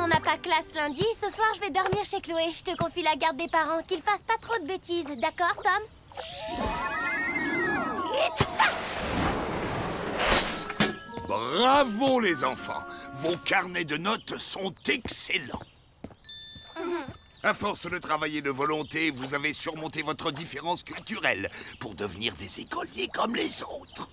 on n'a pas classe lundi, ce soir je vais dormir chez Chloé. Je te confie la garde des parents, qu'ils fassent pas trop de bêtises, d'accord, Tom? Bravo les enfants! Vos carnets de notes sont excellents. À force de travailler de volonté, vous avez surmonté votre différence culturelle pour devenir des écoliers comme les autres.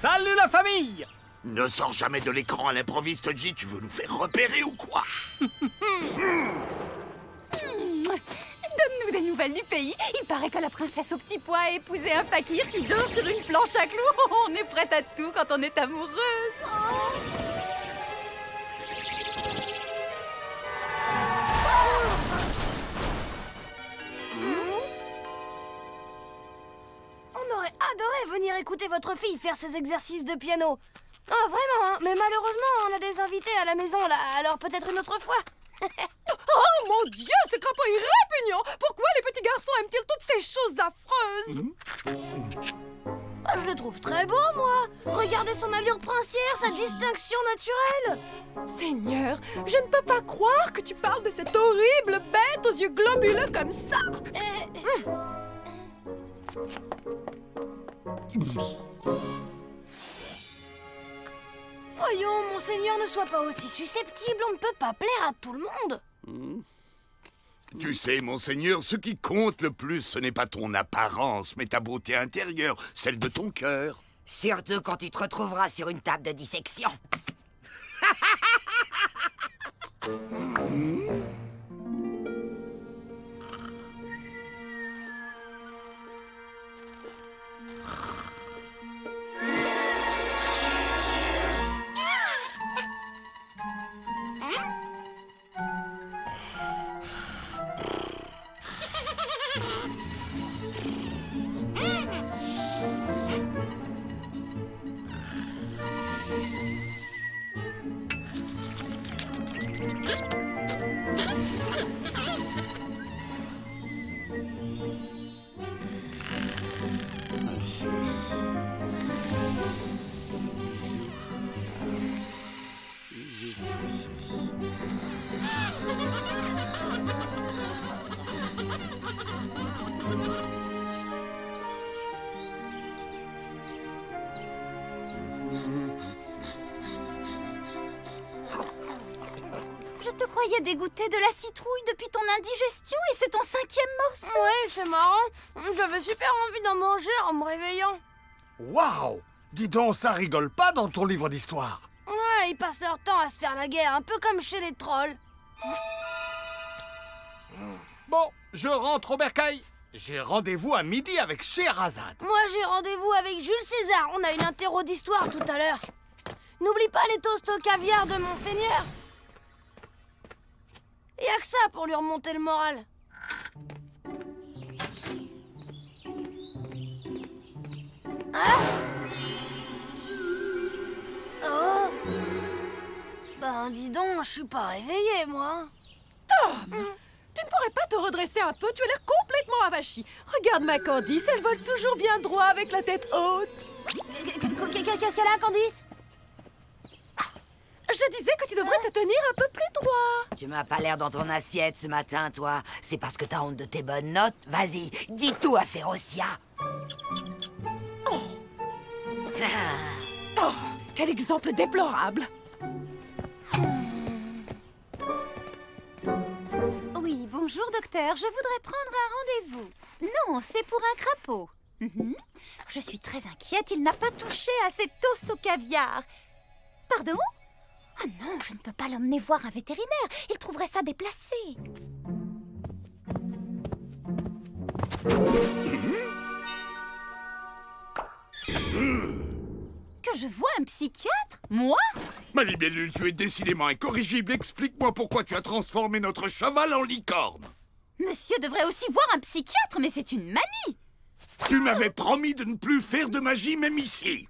Salut la famille! Ne sors jamais de l'écran à l'improviste, J, tu veux nous faire repérer ou quoi? Donne-nous des nouvelles du pays. Il paraît que la princesse au petit pois a épousé un fakir qui dort sur une planche à clous. On est prête à tout quand on est amoureuse. On aurait adoré venir écouter votre fille faire ses exercices de piano. Oh, vraiment, hein. Mais malheureusement, on a des invités à la maison, là. Alors peut-être une autre fois. Oh mon Dieu, ce crapaud est répugnant. Pourquoi les petits garçons aiment-ils toutes ces choses affreuses? Ah, je le trouve très beau, moi. Regardez son allure princière, sa distinction naturelle. Seigneur, je ne peux pas croire que tu parles de cette horrible bête aux yeux globuleux comme ça. Voyons, monseigneur, ne sois pas aussi susceptible. On ne peut pas plaire à tout le monde. Tu sais, monseigneur, ce qui compte le plus, ce n'est pas ton apparence, mais ta beauté intérieure, celle de ton cœur. Surtout quand tu te retrouveras sur une table de dissection. Je te croyais dégoûté de la citrouille depuis ton indigestion et c'est ton 5e morceau. Ouais, c'est marrant. J'avais super envie d'en manger en me réveillant. Waouh! Dis donc, ça rigole pas dans ton livre d'histoire. Ouais, ils passent leur temps à se faire la guerre, un peu comme chez les trolls. Bon, je rentre au bercail. J'ai rendez-vous à midi avec Scheherazade. Moi, j'ai rendez-vous avec Jules César. On a une interro d'histoire tout à l'heure. N'oublie pas les toasts au caviar de monseigneur. Y a que ça pour lui remonter le moral. Hein? Oh! Ben, dis donc, je suis pas réveillée, moi. Tom, tu ne pourrais pas te redresser un peu? Tu as l'air complètement avachi. Regarde ma Candice, elle vole toujours bien droit avec la tête haute. Qu'est-ce qu'elle a, Candice? Je disais que tu devrais te tenir un peu plus droit. Tu m'as pas l'air dans ton assiette ce matin, toi. C'est parce que t'as honte de tes bonnes notes? Vas-y, dis tout à Férocia. Oh, quel exemple déplorable. Oui, bonjour docteur, je voudrais prendre un rendez-vous. Non, c'est pour un crapaud. Je suis très inquiète, il n'a pas touché à ces toasts au caviar. Pardon? Ah non, je ne peux pas l'emmener voir un vétérinaire. Il trouverait ça déplacé. Que je vois un psychiatre? Moi? Ma libellule, tu es décidément incorrigible. Explique-moi pourquoi tu as transformé notre cheval en licorne. Monsieur devrait aussi voir un psychiatre, mais c'est une manie. Tu m'avais promis de ne plus faire de magie, même ici.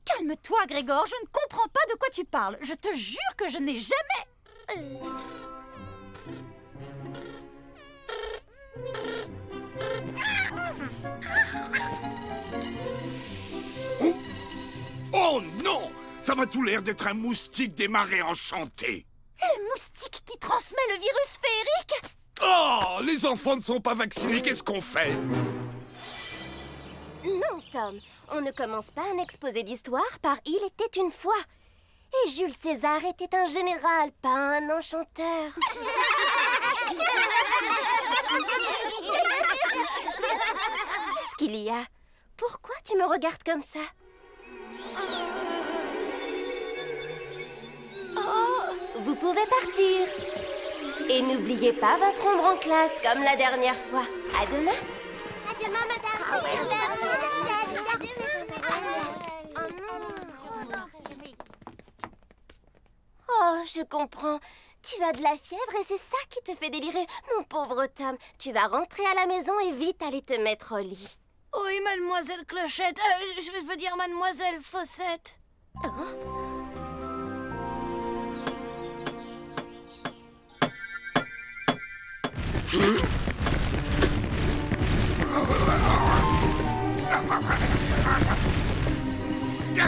Calme-toi, Grégor, je ne comprends pas de quoi tu parles. Je te jure que je n'ai jamais... Oh non! Ça m'a tout l'air d'être un moustique des marais enchantés. Le moustique qui transmet le virus féerique? Oh, les enfants ne sont pas vaccinés, qu'est-ce qu'on fait? Non, Tom, on ne commence pas un exposé d'histoire par « Il était une fois ». Et Jules César était un général, pas un enchanteur. Qu'est-ce qu'il y a? Pourquoi tu me regardes comme ça? Vous pouvez partir. Et n'oubliez pas votre ombre en classe, comme la dernière fois. À demain. À demain, madame. Oh, je comprends. Tu as de la fièvre et c'est ça qui te fait délirer. Mon pauvre Tom, tu vas rentrer à la maison et vite aller te mettre au lit. Oui, mademoiselle Clochette. Je veux dire mademoiselle Fossette. Il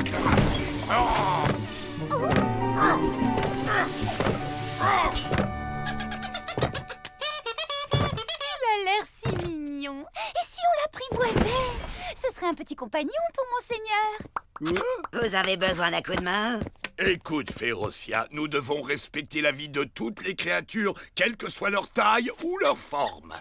a l'air si mignon. Et si on l'apprivoisait? Ce serait un petit compagnon pour monseigneur. Vous avez besoin d'un coup de main? Écoute, Férocia, nous devons respecter la vie de toutes les créatures, quelle que soit leur taille ou leur forme.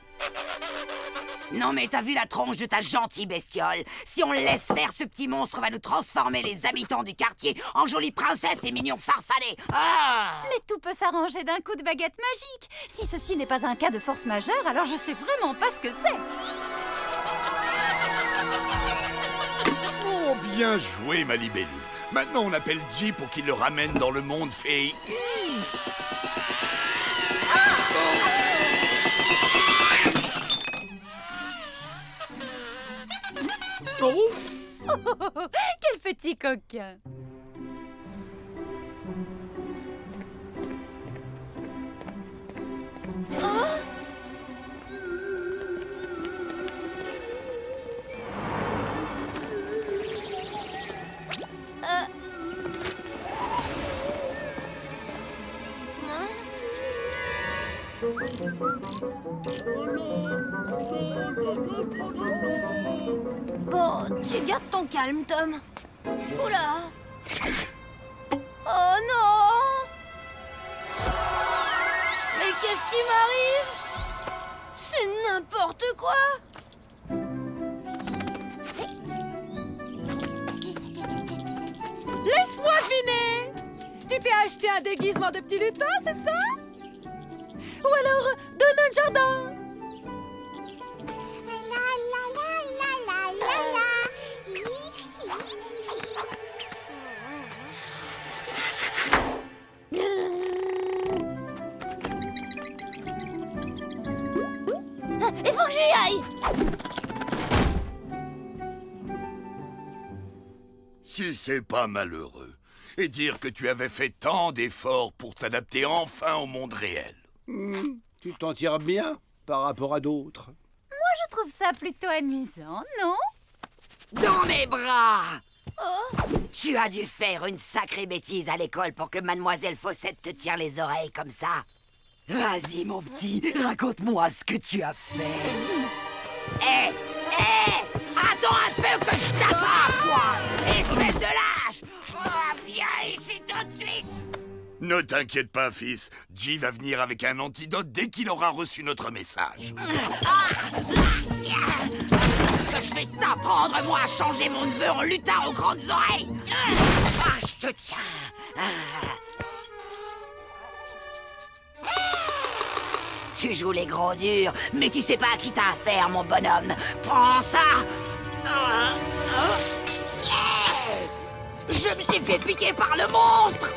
Non mais t'as vu la tronche de ta gentille bestiole? Si on le laisse faire, ce petit monstre va nous transformer les habitants du quartier en jolies princesses et mignons farfadets. Ah! Mais tout peut s'arranger d'un coup de baguette magique. Si ceci n'est pas un cas de force majeure, alors je sais vraiment pas ce que c'est. Oh, bien joué, ma libellule. Maintenant, on appelle J pour qu'il le ramène dans le monde féerique. Oh, quel petit coquin. Bon, tu gardes ton calme, Tom. Oula. Oh non. Mais qu'est-ce qui m'arrive? C'est n'importe quoi. Laisse-moi deviner. Tu t'es acheté un déguisement de petit lutin, c'est ça? Ou alors de nain de jardin? Il faut que j'y aille. Si c'est pas malheureux. Et dire que tu avais fait tant d'efforts pour t'adapter enfin au monde réel. Tu t'en tires bien par rapport à d'autres. Moi, je trouve ça plutôt amusant, non? Dans mes bras! Tu as dû faire une sacrée bêtise à l'école pour que mademoiselle Fossette te tire les oreilles comme ça. Vas-y, mon petit, raconte-moi ce que tu as fait. Hé, attends un peu que je t'attrape, toi, espèce de lâche. Oh, viens ici tout de suite. Ne t'inquiète pas, fils. J va venir avec un antidote dès qu'il aura reçu notre message. Je vais t'apprendre, moi, à changer mon neveu en lutin aux grandes oreilles. Ah, je te tiens. Tu joues les gros durs, mais tu sais pas à qui t'as affaire, mon bonhomme. Prends ça. Je me suis fait piquer par le monstre.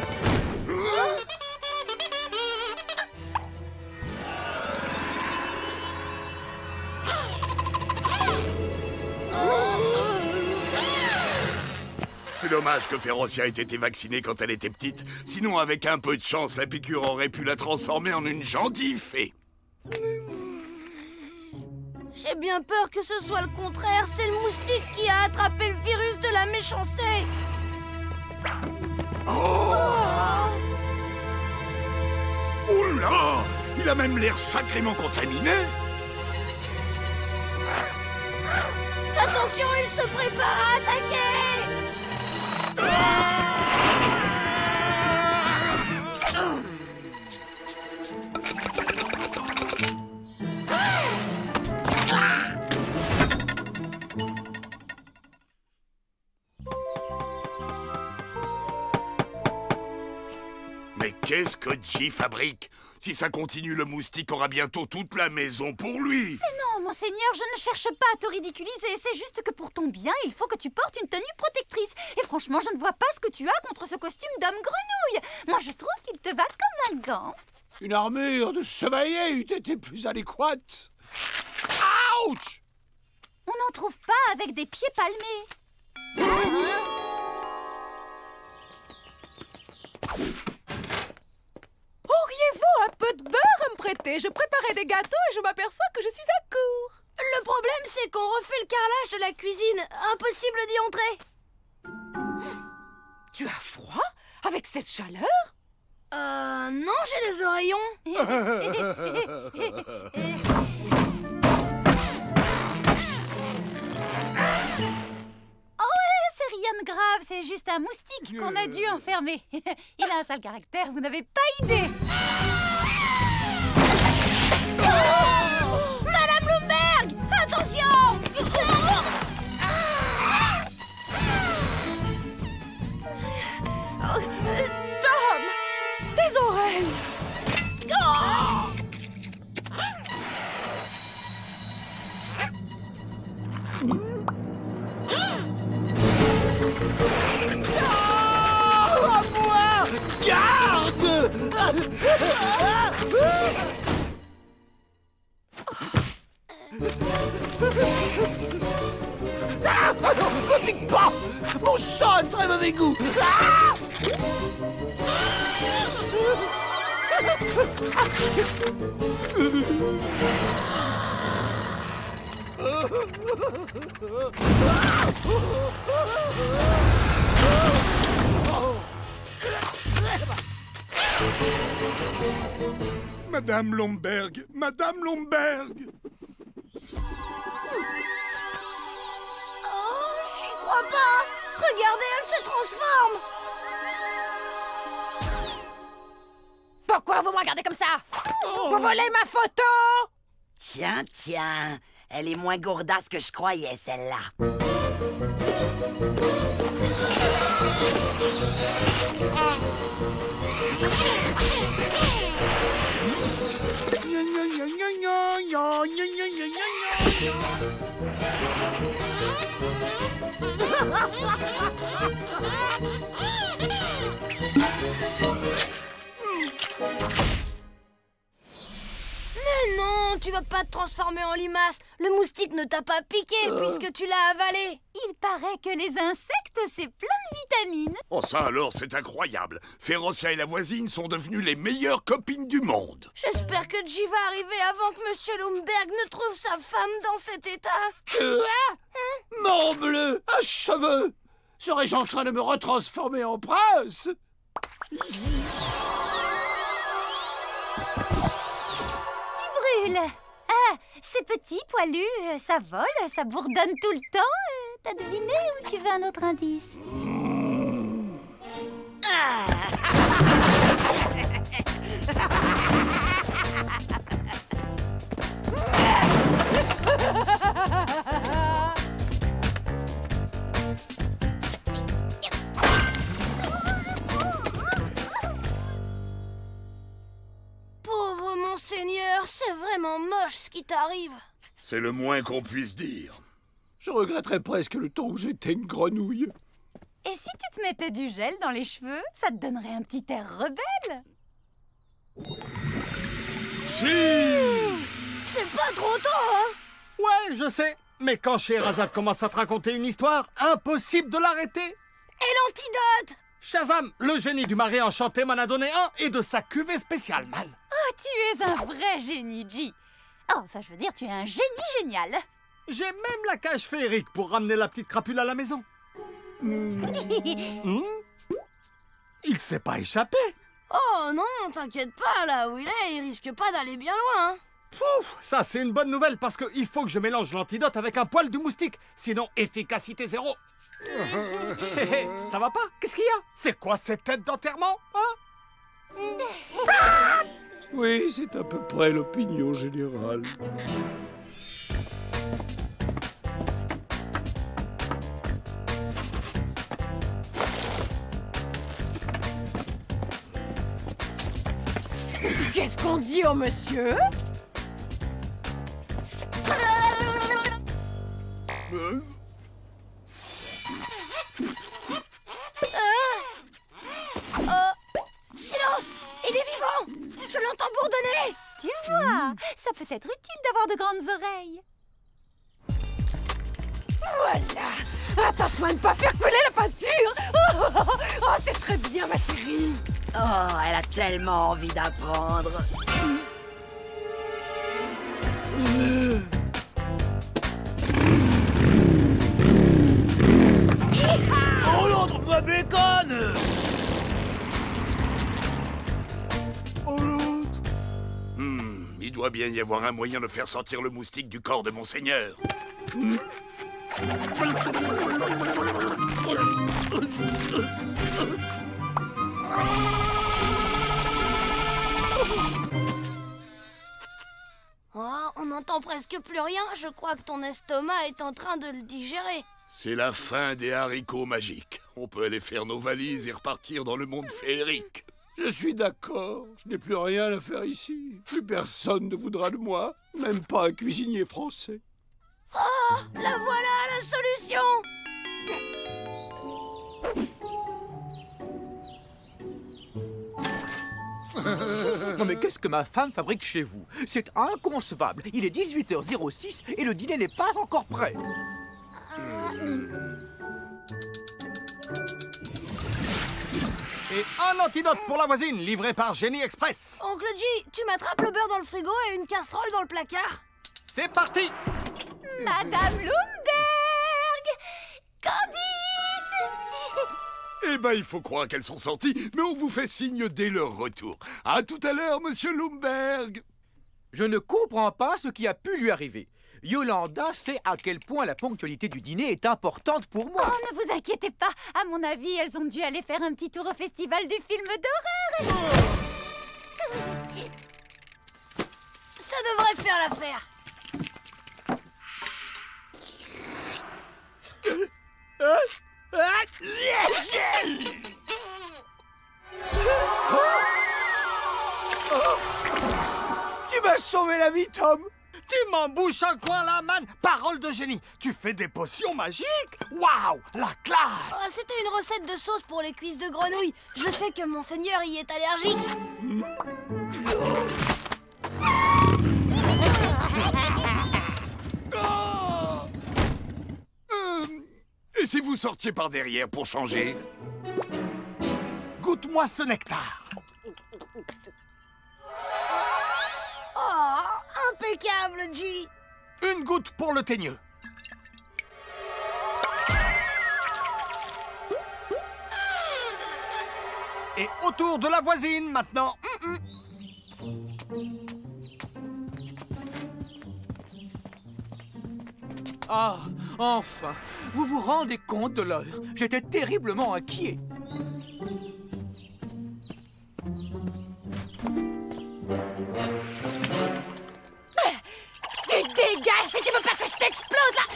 C'est dommage que Férocia ait été vaccinée quand elle était petite. Sinon, avec un peu de chance, la piqûre aurait pu la transformer en une gentille fée. J'ai bien peur que ce soit le contraire. C'est le moustique qui a attrapé le virus de la méchanceté. Oh là! Il a même l'air sacrément contaminé! Attention, il se prépare à attaquer! Mais qu'est-ce que G fabrique? Si ça continue, le moustique aura bientôt toute la maison pour lui. Non, monseigneur, je ne cherche pas à te ridiculiser. C'est juste que pour ton bien, il faut que tu portes une tenue protectrice. Et franchement, je ne vois pas ce que tu as contre ce costume d'homme grenouille. Moi, je trouve qu'il te va comme un gant. Une armure de chevalier eût été plus adéquate. Ouch! On n'en trouve pas avec des pieds palmés. Auriez-vous un peu de beurre à me prêter? Je préparais des gâteaux et je m'aperçois que je suis à court. Le problème, c'est qu'on refait le carrelage de la cuisine. Impossible d'y entrer. Tu as froid? Avec cette chaleur? Non, j'ai les oreillons. C'est rien de grave, c'est juste un moustique qu'on a dû enfermer. Il a un sale caractère, vous n'avez pas idée. Madame Bloomberg, attention! Tom! Tes oreilles! À moi! Garde! Ne pique pas! Mon sang a de très mauvais goût! Madame Lomberg! Madame Lomberg! Oh, j'y crois pas! Regardez, elle se transforme! Pourquoi vous me regardez comme ça? Vous volez ma photo? Tiens, tiens. Elle est moins gourdasse que je croyais, celle-là. Mais non, tu vas pas te transformer en limace. Le moustique ne t'a pas piqué puisque tu l'as avalé. Il paraît que les insectes, c'est plein de vitamines. Oh ça alors, c'est incroyable! Férocia et la voisine sont devenues les meilleures copines du monde! J'espère que J va arriver avant que Monsieur Lumberg ne trouve sa femme dans cet état. Morbleu! Un cheveu! Serais-je en train de me retransformer en prince? Brûle. Ah, c'est petit, poilu, ça vole, ça bourdonne tout le temps. T'as deviné ou tu veux un autre indice? Pauvre monseigneur, c'est vraiment moche ce qui t'arrive. C'est le moins qu'on puisse dire. Je regretterais presque le temps où j'étais une grenouille. Et si tu te mettais du gel dans les cheveux, ça te donnerait un petit air rebelle. C'est pas trop tôt, hein? Ouais, je sais. Mais quand Scheherazade commence à te raconter une histoire, impossible de l'arrêter. Et l'antidote? Shazam, le génie du mari enchanté, m'en a donné un et de sa cuvée spéciale, mal. Oh, tu es un vrai génie, G. Oh, enfin, je veux dire, tu es un génie génial. J'ai même la cage féerique pour ramener la petite crapule à la maison. Il s'est pas échappé. Oh non, t'inquiète pas, là où il est, il risque pas d'aller bien loin. Hein. Pouf, ça, c'est une bonne nouvelle parce qu'il faut que je mélange l'antidote avec un poil du moustique. Sinon, efficacité zéro. Ça va pas? Qu'est-ce qu'il y a? C'est quoi cette tête d'enterrement, hein? Oui, c'est à peu près l'opinion générale. Qu'est-ce qu'on dit au monsieur? Silence! Il est vivant! Je l'entends bourdonner! Tu vois, ça peut être utile d'avoir de grandes oreilles. Voilà! Attention à ne pas faire couler la peinture! Oh, c'est très bien, ma chérie! Oh, elle a tellement envie d'apprendre. Oh l'autre, ma bécane! Oh l'autre! Il doit bien y avoir un moyen de faire sortir le moustique du corps de monseigneur. Oh, on n'entend presque plus rien. Je crois que ton estomac est en train de le digérer. C'est la fin des haricots magiques. On peut aller faire nos valises et repartir dans le monde féerique. Je suis d'accord, je n'ai plus rien à faire ici. Plus personne ne voudra de moi, même pas un cuisinier français. Oh, la voilà la solution! Non mais qu'est-ce que ma femme fabrique chez vous? C'est inconcevable. Il est 18h06 et le dîner n'est pas encore prêt. Et un antidote pour la voisine, livré par Génie Express. Oncle G, tu m'attrapes le beurre dans le frigo et une casserole dans le placard. C'est parti! Madame Lumberg! Candice! Eh ben, il faut croire qu'elles sont sorties, mais on vous fait signe dès leur retour. À tout à l'heure, monsieur Lumberg. Je ne comprends pas ce qui a pu lui arriver. Yolanda sait à quel point la ponctualité du dîner est importante pour moi. Oh, ne vous inquiétez pas. À mon avis, elles ont dû aller faire un petit tour au festival du film d'horreur. Ça devrait faire l'affaire. Tu m'as sauvé la vie, Tom! Tu m'embouches un coin là, man! Parole de génie! Tu fais des potions magiques? Waouh! La classe! Oh, c'était une recette de sauce pour les cuisses de grenouille. Je sais que monseigneur y est allergique. Et si vous sortiez par derrière pour changer? Goûte-moi ce nectar! Oh, impeccable, G. Une goutte pour le teigneux. Et autour de la voisine, maintenant. Ah, enfin! Vous vous rendez compte de l'heure? J'étais terriblement inquiet. Tu dégages si tu veux pas que je t'explose là!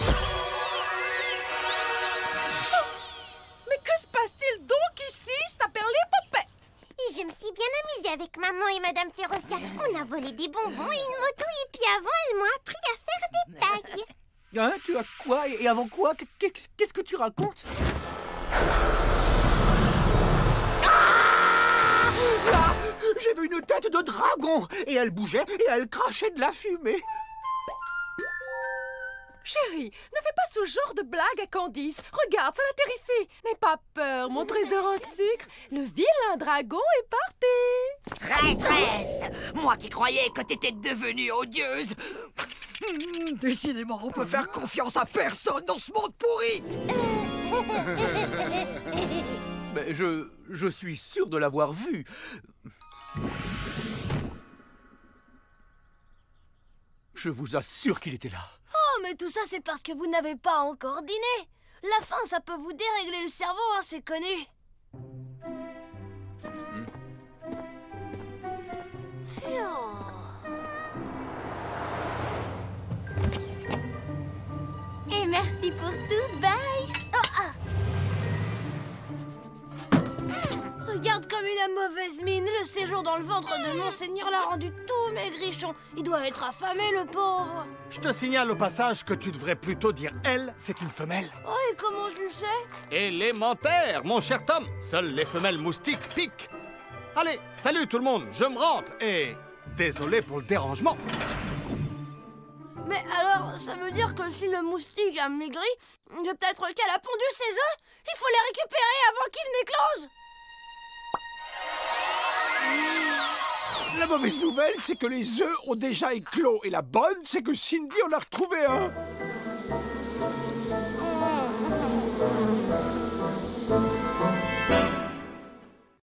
Mais que se passe-t-il donc ici? Ça s'appelle l'épopette! Et je me suis bien amusée avec maman et Madame Ferosca. On a volé des bonbons et une moto et puis avant, elles m'ont appris à faire des tags. Hein, tu as quoi? Et avant quoi? Qu'est-ce que tu racontes? Ah, j'ai vu une tête de dragon! Et elle bougeait et elle crachait de la fumée. Chérie, ne fais pas ce genre de blague à Candice. Regarde, ça la terrifie. N'aie pas peur, mon trésor en sucre. Le vilain dragon est parti. Traîtresse! Moi qui croyais que t'étais devenue odieuse! Décidément, on peut faire confiance à personne dans ce monde pourri! Mais je suis sûr de l'avoir vu. Je vous assure qu'il était là. Oh, mais tout ça, c'est parce que vous n'avez pas encore dîné. La faim, ça peut vous dérégler le cerveau, hein, c'est connu. Et merci pour tout, bye. Regarde comme il a mauvaise mine. Le séjour dans le ventre de Monseigneur l'a rendu tout maigrichon. Il doit être affamé, le pauvre. Je te signale au passage que tu devrais plutôt dire elle, c'est une femelle. Oh, et comment tu le sais? Élémentaire, mon cher Tom. Seules les femelles moustiques piquent. Allez, salut tout le monde, je me rentre et... Désolé pour le dérangement. Mais alors, ça veut dire que si le moustique a maigri, peut-être qu'elle a pondu ses œufs. Il faut les récupérer avant qu'ils n'éclosent. La mauvaise nouvelle, c'est que les œufs ont déjà éclos. Et la bonne, c'est que Cindy en a retrouvé un.